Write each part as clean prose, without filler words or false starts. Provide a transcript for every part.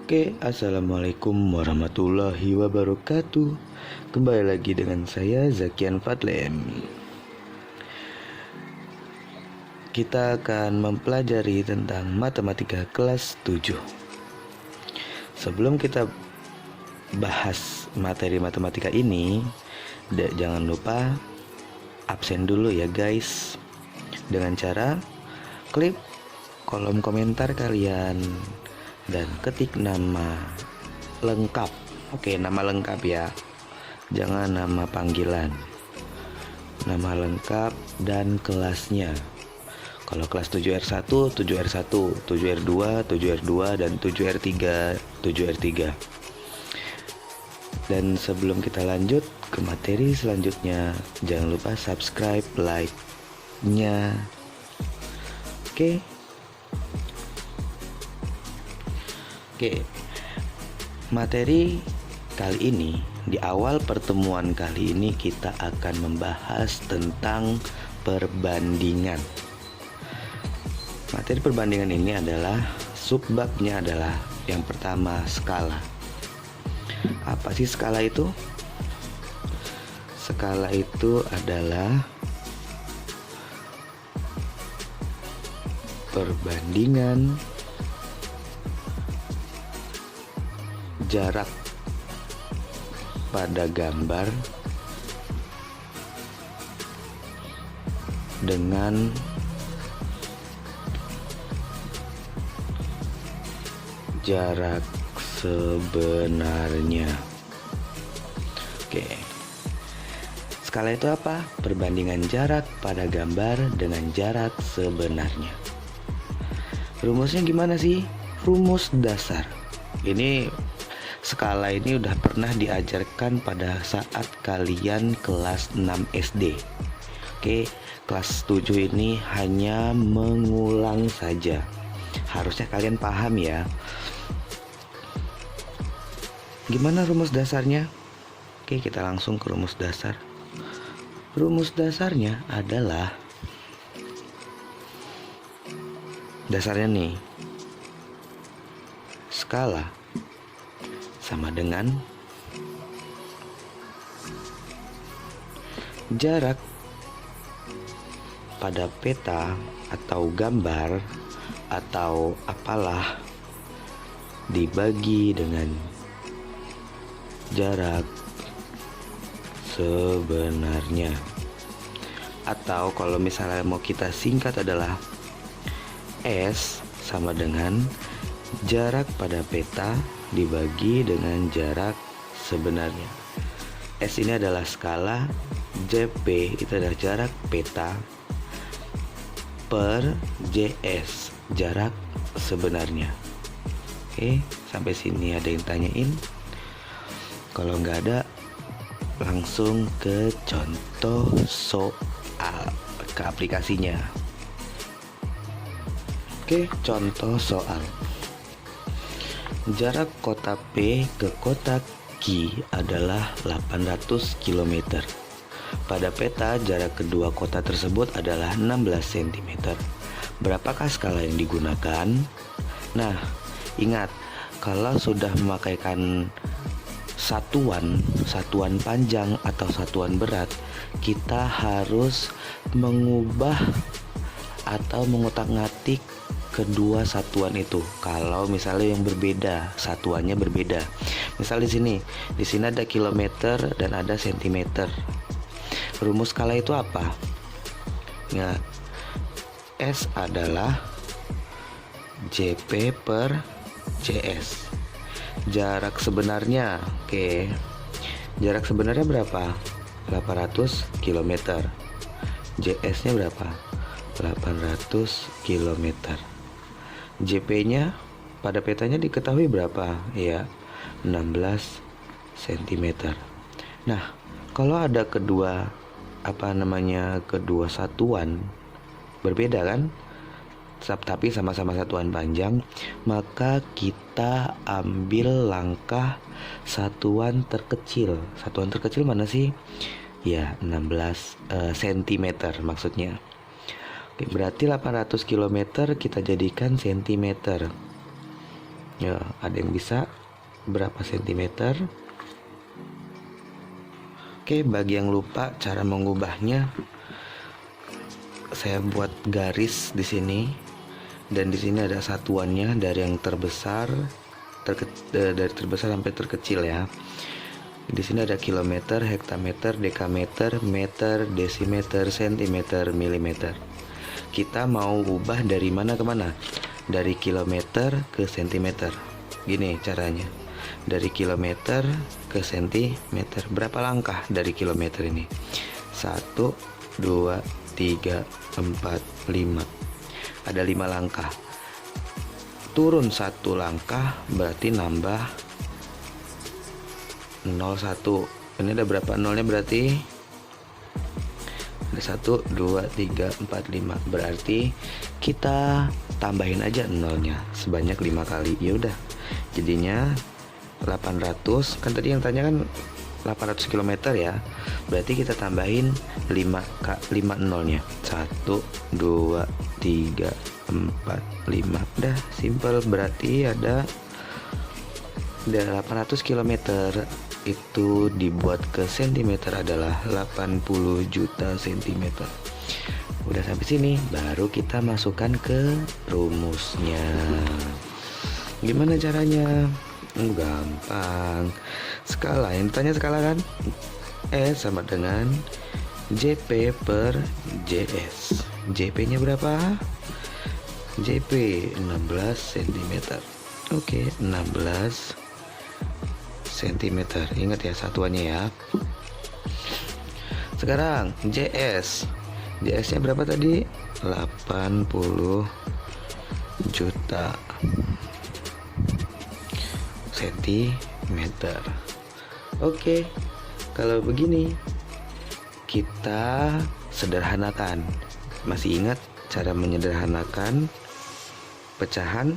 Oke, assalamualaikum warahmatullahi wabarakatuh. Kembali lagi dengan saya Zakian Fadlem. Kita akan mempelajari tentang matematika kelas 7. Sebelum kita bahas materi matematika ini, jangan lupa absen dulu ya guys, dengan cara klik kolom komentar kalian dan ketik nama lengkap. Oke, nama lengkap ya, jangan nama panggilan. Nama lengkap dan kelasnya. Kalau kelas 7R1, 7R1, 7R2, 7R2, dan 7R3, 7R3. Dan sebelum kita lanjut ke materi selanjutnya, jangan lupa subscribe, like-nya. Oke. Materi kali ini, di awal pertemuan kali ini kita akan membahas tentang perbandingan. Materi perbandingan ini adalah subbabnya adalah yang pertama skala. Apa sih skala itu? Skala itu adalah perbandingan jarak pada gambar dengan jarak sebenarnya. Oke. Skala itu apa? Perbandingan jarak pada gambar dengan jarak sebenarnya. Rumusnya gimana sih? Rumus dasar. Ini skala ini udah pernah diajarkan pada saat kalian kelas 6 SD. Oke, kelas 7 ini hanya mengulang saja. Harusnya kalian paham ya. Gimana rumus dasarnya? Oke, kita langsung ke rumus dasar. Rumus dasarnya adalah dasarnya nih, skala sama dengan jarak pada peta atau gambar atau apalah dibagi dengan jarak sebenarnya. Atau kalau misalnya mau kita singkat adalah S sama dengan jarak pada peta dibagi dengan jarak sebenarnya. S ini adalah skala, JP itu adalah jarak peta, per JS jarak sebenarnya. Oke, sampai sini ada yang tanyain? Kalau nggak ada, langsung ke contoh soal, ke aplikasinya. Oke, contoh soal. Jarak kota P ke kota Q adalah 800 km. Pada peta, jarak kedua kota tersebut adalah 16 cm. Berapakah skala yang digunakan? Nah, ingat, kalau sudah memakaikan satuan panjang atau satuan berat, kita harus mengubah atau mengutak-ngatik kedua satuan itu. Kalau misalnya yang berbeda, satuannya berbeda. Misal di sini ada kilometer dan ada sentimeter. Rumus skala itu apa? Ingat, S adalah JP per JS. Jarak sebenarnya, oke. Jarak sebenarnya berapa? 800 km. JS-nya berapa? 800 km. JP-nya pada petanya diketahui berapa? Ya, 16 cm. Nah, kalau ada kedua satuan berbeda kan? Tapi sama-sama satuan panjang, maka kita ambil langkah satuan terkecil. Satuan terkecil mana sih? Ya, 16 cm maksudnya. Oke, berarti 800 km kita jadikan cm. Ya, ada yang bisa berapa sentimeter? Oke, bagi yang lupa cara mengubahnya, saya buat garis di sini, dan di sini ada satuannya dari yang terbesar dari terbesar sampai terkecil ya. Di sini ada kilometer, hektameter, dekameter, meter, desimeter, sentimeter, milimeter. Kita mau ubah dari mana ke mana? Dari kilometer ke sentimeter. Gini caranya. Dari kilometer ke sentimeter. Berapa langkah dari kilometer ini? 1, 2, 3, 4, 5. Ada 5 langkah. Turun 1 langkah berarti nambah 01. Ini ada berapa nolnya? Berarti ada 1, 2, 3, 4, 5. Berarti kita tambahin aja nolnya sebanyak 5 kali. Ya udah, jadinya 800. Kan tadi yang tanya kan 800 km ya. Berarti kita tambahin 5 nolnya. 1, 2, 3, 4, 5. Udah simple. Berarti ada 800 km itu dibuat ke sentimeter adalah 80 juta sentimeter. Udah sampai sini, baru kita masukkan ke rumusnya. Gimana caranya? Gampang. Skala, yang ditanya skala kan? S sama dengan JP per JS. JP nya berapa? JP 16 cm. Oke, 16 cm. Ingat ya satuannya ya. Sekarang JS. JS nya berapa tadi? 80 juta sentimeter. Oke, kalau begini kita sederhanakan. Masih ingat cara menyederhanakan pecahan?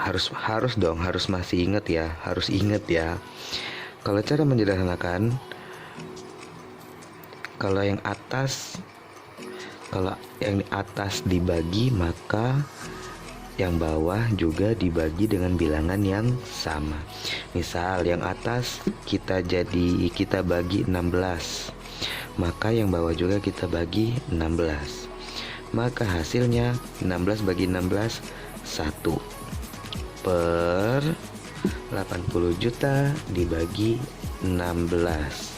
harus masih ingat ya, harus ingat ya. Kalau cara menyederhanakan, kalau yang di atas dibagi, maka yang bawah juga dibagi dengan bilangan yang sama. Misal yang atas kita bagi 16, maka yang bawah juga kita bagi 16. Maka hasilnya 16 bagi 16 1 per 80 juta dibagi 16.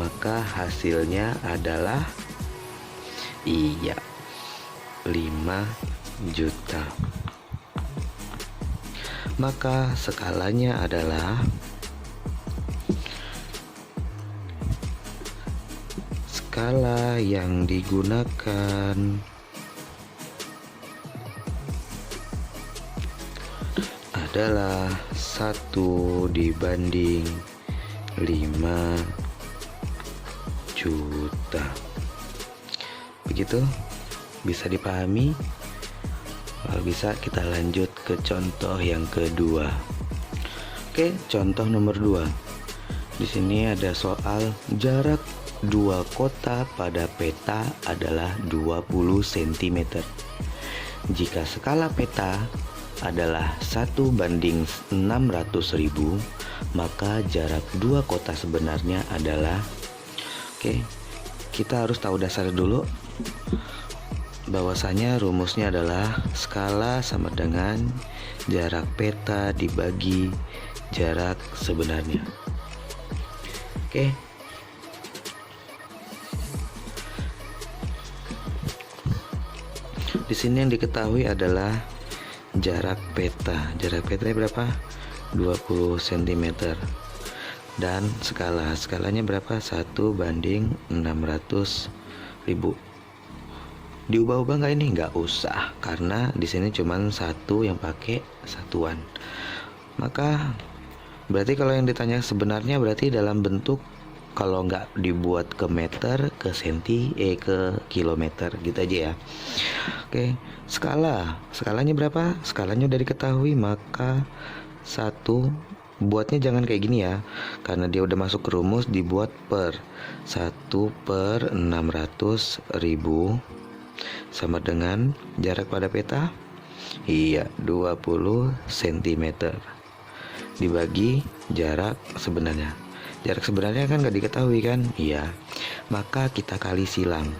Maka hasilnya adalah 5 juta. Maka skalanya adalah skala yang digunakan adalah 1/5 juta. Begitu, bisa dipahami? Kalau bisa kita lanjut ke contoh yang kedua. Oke, contoh nomor 2. Di sini ada soal jarak dua kota pada peta adalah 20 cm. Jika skala peta adalah 1/600.000, maka jarak dua kota sebenarnya adalah, oke, kita harus tahu dasar dulu. Bahwasanya rumusnya adalah skala sama dengan jarak peta dibagi jarak sebenarnya. Oke. Di sini yang diketahui adalah jarak peta. Jarak petanya berapa? 20 cm. Dan skalanya berapa? 1/600.000. Diubah-ubah nggak ini? Nggak usah, karena di sini cuma satu yang pakai satuan. Maka berarti kalau yang ditanya sebenarnya berarti dalam bentuk, kalau nggak dibuat ke meter, ke ke kilometer gitu aja ya. Oke, skalanya berapa? Skalanya udah diketahui, maka buatnya jangan kayak gini ya, karena dia udah masuk ke rumus, dibuat per 1/600.000 sama dengan jarak pada peta Iya, 20 cm dibagi jarak sebenarnya. Jarak sebenarnya kan nggak diketahui kan? Iya. Maka kita kali silang.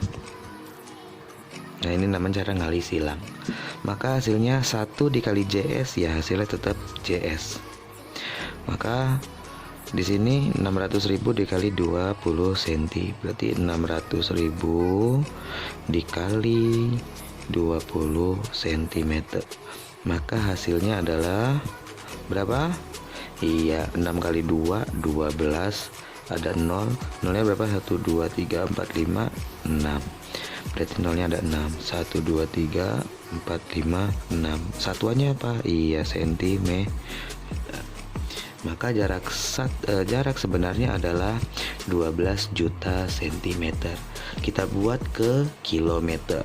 Nah, ini namanya cara ngali silang. Maka hasilnya 1 dikali JS, ya hasilnya tetap JS. Maka di sini 600.000 dikali 20 cm, berarti 600.000 dikali 20 cm. Maka hasilnya adalah berapa? Iya, 6 kali 2 12, ada 0. Nolnya berapa? 1 2 3 4 5 6. Berarti nolnya ada 6. 1 2 3 4 5 6. Satuannya apa? Iya, cm. Maka jarak sebenarnya adalah 12 juta cm. Kita buat ke kilometer.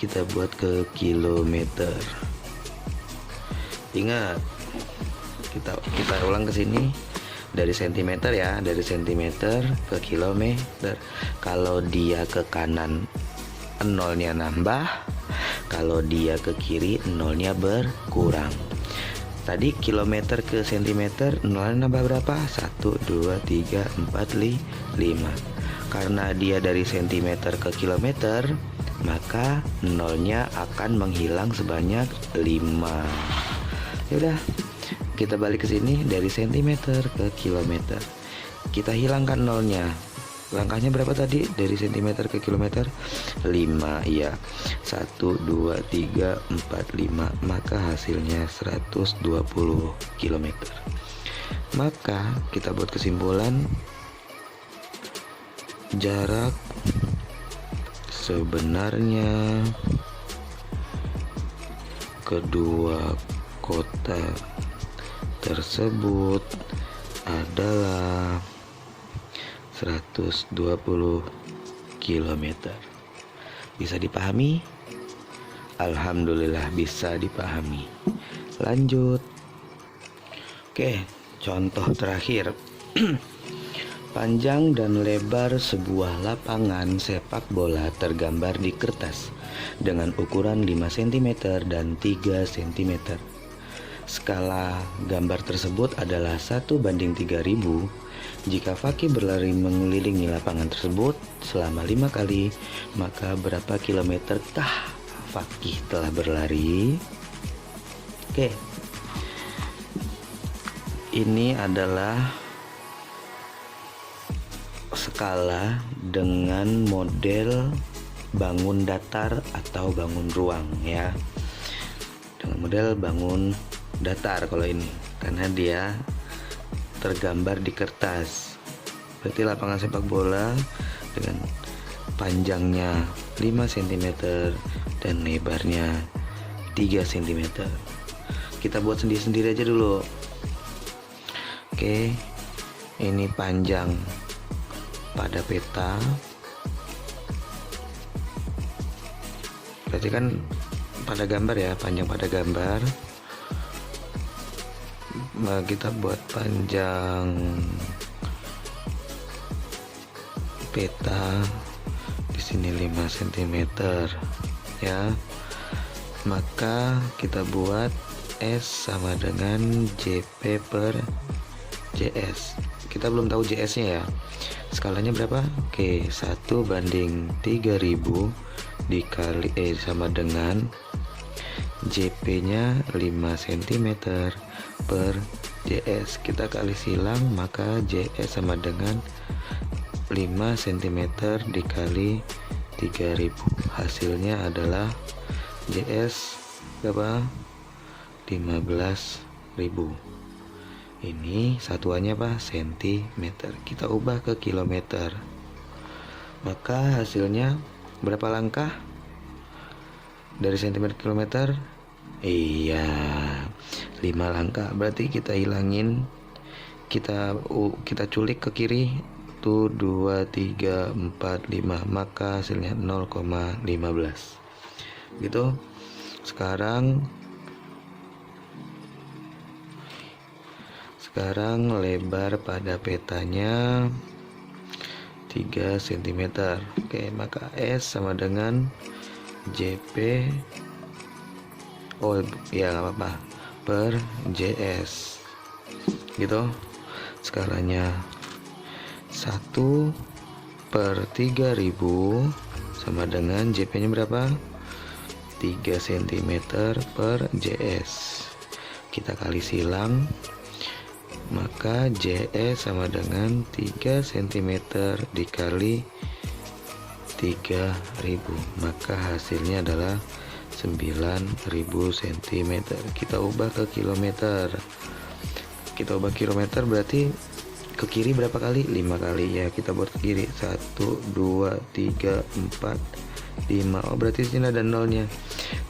Kita buat ke kilometer. Ingat, kita ulang ke sini dari sentimeter ya, dari sentimeter ke kilometer. Kalau dia ke kanan, nolnya nambah. Kalau dia ke kiri, nolnya berkurang. Tadi kilometer ke sentimeter, nolnya nambah berapa? 1, 2, 3, 4, 5. Karena dia dari sentimeter ke kilometer, maka nolnya akan menghilang sebanyak 5. Yaudah, kita balik ke sini dari sentimeter ke kilometer. Kita hilangkan nolnya. Langkahnya berapa tadi? Dari sentimeter ke kilometer 5. Iya, 1 2 3 4 5. Maka hasilnya 120 km. Maka kita buat kesimpulan, jarak sebenarnya kedua kota tersebut adalah 120 km. Bisa dipahami? Alhamdulillah bisa dipahami. Lanjut. Oke, contoh terakhir. Panjang dan lebar sebuah lapangan sepak bola tergambar di kertas dengan ukuran 5 cm dan 3 cm. Skala gambar tersebut adalah 1:3000. Jika Fakih berlari mengelilingi lapangan tersebut selama 5 kali, maka berapa kilometerkah Fakih telah berlari? Oke, ini adalah skala dengan model bangun datar atau bangun ruang ya. Dengan model bangun datar kalau ini, karena dia tergambar di kertas. Berarti lapangan sepak bola dengan panjangnya 5 cm dan lebarnya 3 cm. Kita buat sendiri-sendiri aja dulu. Oke, ini panjang pada peta. Berarti kan pada gambar ya, panjang pada gambar. Kita buat panjang peta di sini 5 cm ya. Maka kita buat S sama dengan JP per JS. Kita belum tahu JS nya ya. Skalanya berapa? Oke, 1:3000 dikali sama dengan JP nya 5 cm per JS. Kita kali silang, maka JS sama dengan 5 cm dikali 3000. Hasilnya adalah JS berapa? 15.000. Ini satuannya apa? Sentimeter. Kita ubah ke kilometer. Maka hasilnya berapa langkah? Dari sentimeter ke kilometer? Iya, 5 langkah. Berarti kita hilangin, kita culik ke kiri tuh 2 3 4 5, maka hasilnya 0,15 gitu. Sekarang lebar pada petanya 3 cm. Oke, maka S sama dengan JP Oh ya nggak apa-apa, per JS gitu. Skalanya 1/3000 sama dengan JP nya berapa? 3 cm per JS. Kita kali silang, maka JS sama dengan 3 cm dikali 3000, maka hasilnya adalah 9000 cm. Kita ubah ke kilometer. Kita ubah kilometer berarti ke kiri berapa kali? 5 kali ya. Kita buat ke kiri 1 2 3 4 5. Oh berarti sini ada nolnya,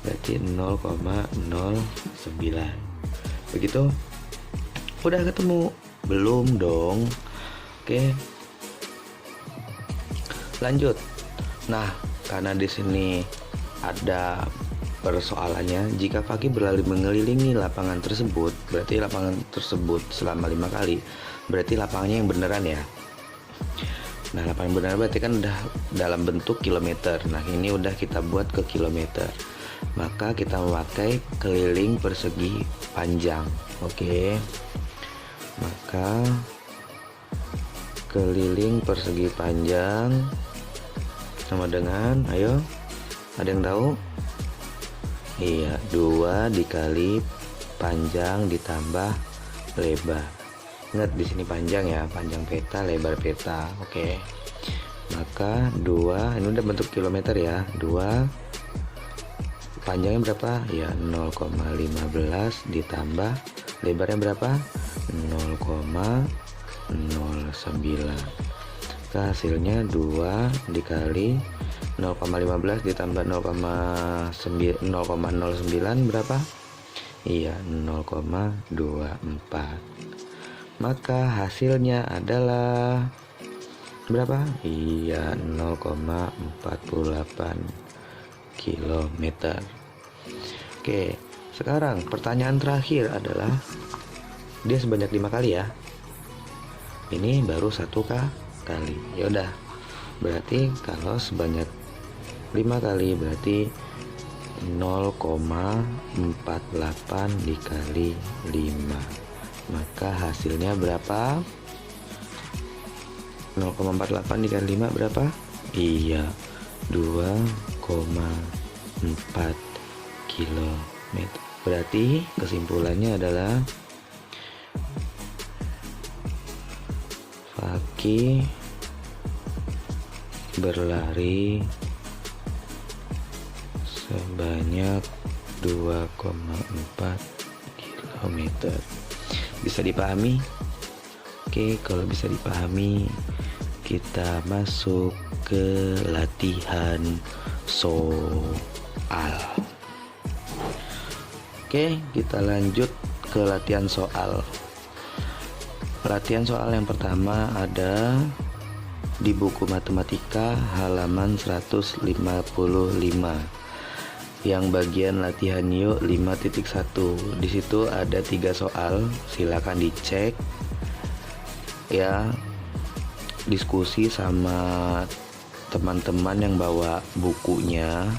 berarti 0,09. begitu. Udah ketemu? Belum dong. Oke, lanjut. Nah, karena di sini ada persoalannya, jika kaki berlari mengelilingi lapangan tersebut, berarti lapangan tersebut selama 5 kali, berarti lapangannya yang beneran ya. Nah, lapangan beneran berarti kan udah dalam bentuk kilometer. Nah, ini udah kita buat ke kilometer. Maka kita memakai keliling persegi panjang. Oke. Maka keliling persegi panjang sama dengan, ayo, ada yang tahu? Iya, 2 dikali panjang ditambah lebar. Ingat di sini panjang ya, panjang peta, lebar peta. Oke. Maka 2, ini udah bentuk kilometer ya. 2 panjangnya berapa? Ya 0,15 ditambah lebarnya berapa? 0,09. Hasilnya 2 dikali 0,15 ditambah 0,09 berapa? Iya 0,24. Maka hasilnya adalah berapa? Iya 0,48 kilometer. Oke, sekarang pertanyaan terakhir adalah dia sebanyak 5 kali ya. Ini baru 1 kali. Ya udah. Berarti kalau sebanyak 5 kali berarti 0,48 dikali 5. Maka hasilnya berapa? 0,48 dikali 5 berapa? Iya 2,4 kilometer. Berarti kesimpulannya adalah Fakih berlari sebanyak 2,4 kilometer. Bisa dipahami? Oke, kalau bisa dipahami, kita masuk ke latihan soal. Oke, kita lanjut ke latihan soal. Latihan soal yang pertama ada di buku matematika halaman 155 yang bagian latihan yuk 5.1. Di situ ada 3 soal, silakan dicek ya, diskusi sama teman-teman yang bawa bukunya.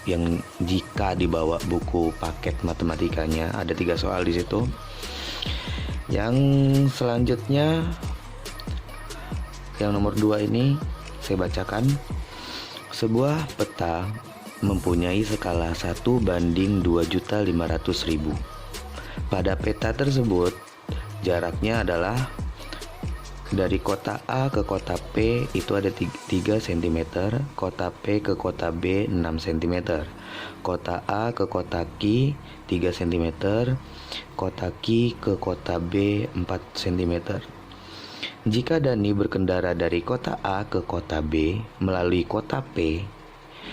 Yang jika dibawa buku paket matematikanya ada 3 soal di situ. Yang selanjutnya yang nomor 2 ini saya bacakan. Sebuah peta mempunyai skala 1:2.500.000. Pada peta tersebut jaraknya adalah dari kota A ke kota P itu ada 3 cm, kota P ke kota B 6 cm, kota A ke kota Q 3 cm, kota Q ke kota B 4 cm. Jika Dani berkendara dari kota A ke kota B melalui kota P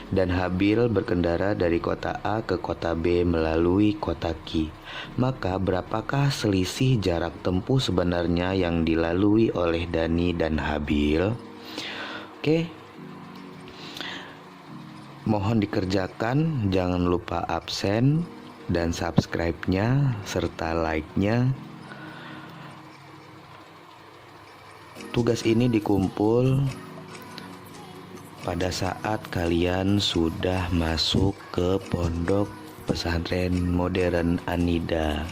dan Habil berkendara dari kota A ke kota B melalui kota Q, maka berapakah selisih jarak tempuh sebenarnya yang dilalui oleh Dani dan Habil? Oke, mohon dikerjakan, jangan lupa absen dan subscribe-nya serta like-nya. Tugas ini dikumpul pada saat kalian sudah masuk ke pondok Pesantren Modern Anida.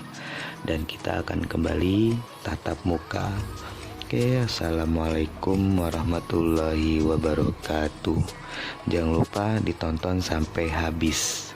Dan kita akan kembali tatap muka. Oke, assalamualaikum warahmatullahi wabarakatuh. Jangan lupa ditonton sampai habis.